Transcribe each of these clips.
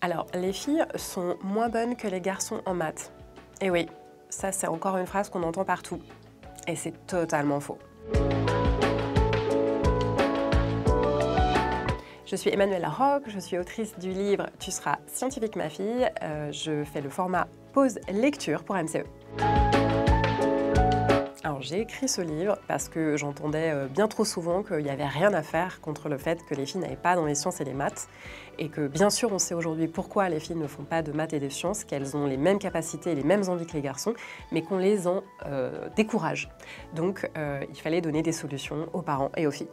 Alors, les filles sont moins bonnes que les garçons en maths. Et oui, ça c'est encore une phrase qu'on entend partout. Et c'est totalement faux. Je suis Emmanuelle Larocque, je suis autrice du livre « Tu seras scientifique ma fille ». Je fais le format pause lecture pour MCE. Alors j'ai écrit ce livre parce que j'entendais bien trop souvent qu'il n'y avait rien à faire contre le fait que les filles n'allaient pas dans les sciences et les maths et que bien sûr on sait aujourd'hui pourquoi les filles ne font pas de maths et de sciences, qu'elles ont les mêmes capacités et les mêmes envies que les garçons, mais qu'on les en décourage. Donc il fallait donner des solutions aux parents et aux filles.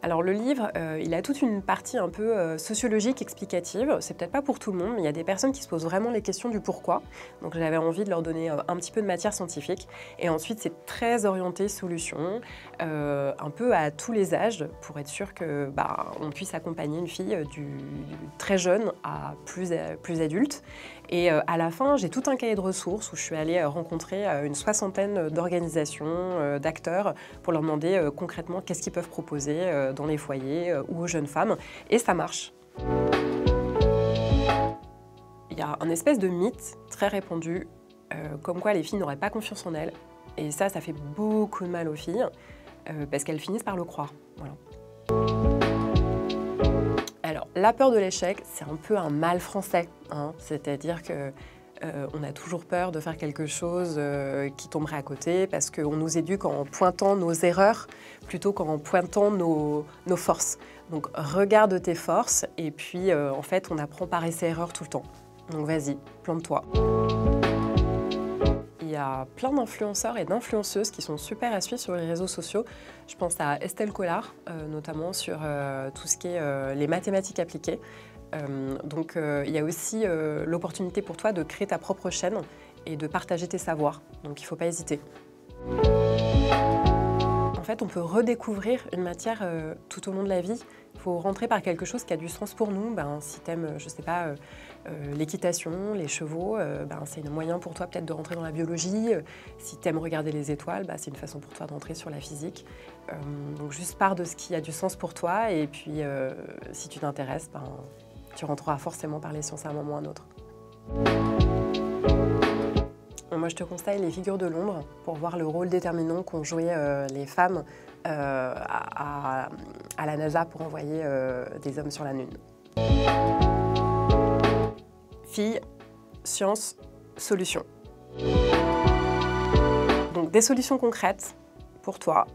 Alors le livre, il a toute une partie un peu sociologique, explicative. C'est peut-être pas pour tout le monde, mais il y a des personnes qui se posent vraiment les questions du pourquoi. Donc j'avais envie de leur donner un petit peu de matière scientifique. Et ensuite, c'est très orienté solution, un peu à tous les âges, pour être sûr que on puisse accompagner une fille du très jeune à plus adulte. Et à la fin, j'ai tout un cahier de ressources où je suis allée rencontrer une soixantaine d'organisations, d'acteurs, pour leur demander concrètement qu'est-ce qu'ils peuvent proposer dans les foyers ou aux jeunes femmes. Et ça marche. Il y a un espèce de mythe très répandu, comme quoi les filles n'auraient pas confiance en elles. Et ça fait beaucoup de mal aux filles, parce qu'elles finissent par le croire. Voilà. Alors, la peur de l'échec, c'est un peu un mal français, hein. C'est-à-dire que on a toujours peur de faire quelque chose qui tomberait à côté parce qu'on nous éduque en pointant nos erreurs plutôt qu'en pointant nos forces. Donc regarde tes forces et puis en fait on apprend par essai-erreur tout le temps. Donc vas-y, plante-toi. Il y a plein d'influenceurs et d'influenceuses qui sont super à suivre sur les réseaux sociaux. Je pense à Estelle Collard, notamment sur tout ce qui est les mathématiques appliquées. Donc il y a aussi l'opportunité pour toi de créer ta propre chaîne et de partager tes savoirs. Donc il ne faut pas hésiter. En fait, on peut redécouvrir une matière tout au long de la vie. Il faut rentrer par quelque chose qui a du sens pour nous. Si tu aimes, je sais pas, l'équitation, les chevaux, c'est un moyen pour toi peut-être de rentrer dans la biologie. Si tu aimes regarder les étoiles, c'est une façon pour toi d'entrer sur la physique. Donc juste pars de ce qui a du sens pour toi et puis si tu t'intéresses, tu rentreras forcément par les sciences à un moment ou à un autre. Moi, je te conseille les figures de l'ombre pour voir le rôle déterminant qu'ont joué les femmes à la NASA pour envoyer des hommes sur la Lune. Filles, science, solutions. Donc des solutions concrètes pour toi,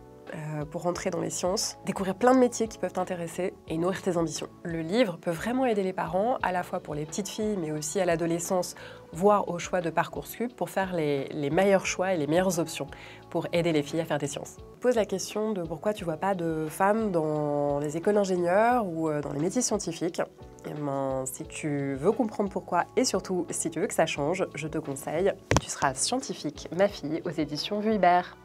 pour rentrer dans les sciences, découvrir plein de métiers qui peuvent t'intéresser et nourrir tes ambitions. Le livre peut vraiment aider les parents, à la fois pour les petites filles, mais aussi à l'adolescence, voire au choix de Parcoursup, pour faire les meilleurs choix et les meilleures options pour aider les filles à faire des sciences. Pose la question de pourquoi tu ne vois pas de femmes dans les écoles d'ingénieurs ou dans les métiers scientifiques. Si tu veux comprendre pourquoi et surtout si tu veux que ça change, je te conseille « Tu seras scientifique, ma fille » aux éditions Vuibert.